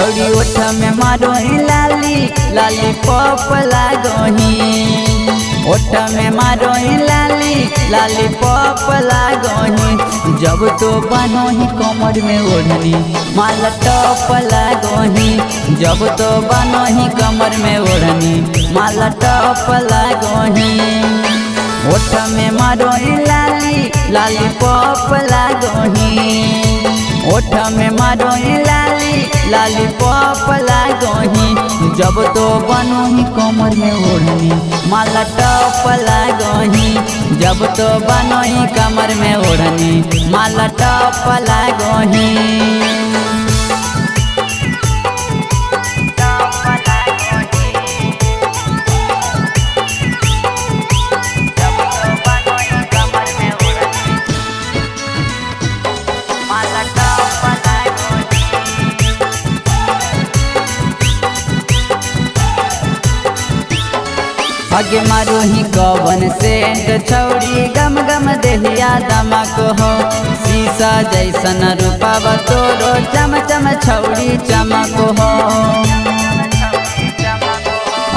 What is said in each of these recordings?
छौड़ी ओठ में मारो लाली लाली पॉप लागही, ओठ में मारो लाली लाली पॉप लागही। जब तो बनोही कमर में ओढ़नी माल टॉप लागही, जब तो बनोही कमर में ओढ़नी माल टॉप लागही। ओठ में मारो लाली लाली पॉप लागही, ओठ में मारो लाली लाली पॉप लागही। जब तो बनोही कमर में ओढ़नी माला टॉप लागही, जब तो बनोही कमर में ओढ़नी माला टॉप लागही। आगे मारो ही कवन सेंट छौड़ी गम गम देहिया दमक हो, शीशा जैसन रूपावा तोरो चम चम छौड़ी चमक हो।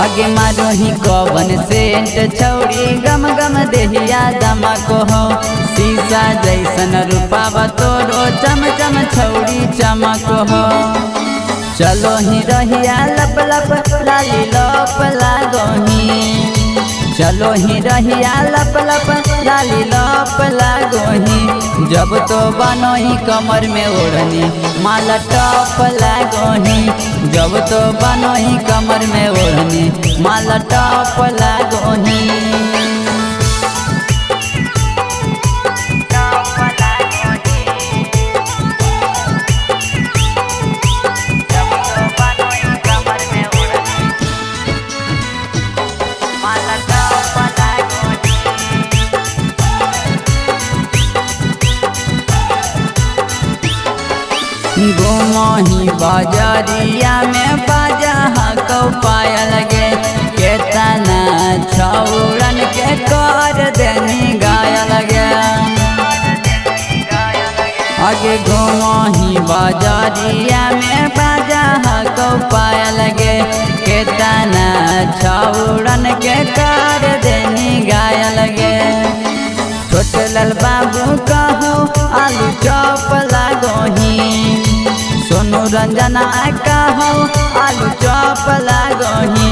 आगे मारो ही कवन सेंट छौड़ी गम गम देहिया दमक हो, शीशा जैसन रूपावा तोरो चम चम छौड़ी चमक हो। चलो ही रहिया लप लप लाली लप लागही, चलो ही रहिया लप लप लाली लप लागही। जब तो बनोही कमर में ओढ़नी माला टॉप लागही, जब तो बनोही कमर में ओढ़नी माला टॉप लागही। घुमही बाजरिया में बाजा हकौ पायल गे, केतना छौरन के कर देनी गायल गे। आगे घुमही बाजरिया में बाजा हकौ पायल गे, केतना छौरन के कर देनी गायल गे। छोट लाल बाबू कहो आलू चॉप लागही, सोनू रंजना कहो आलू चॉप लागही।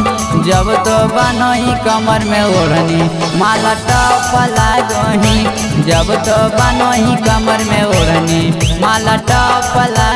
जब तो बनोही कमर में ओढ़नी माला टॉप लागही, जब तो बनोही कमर में ओढ़नी माला टॉप लागही।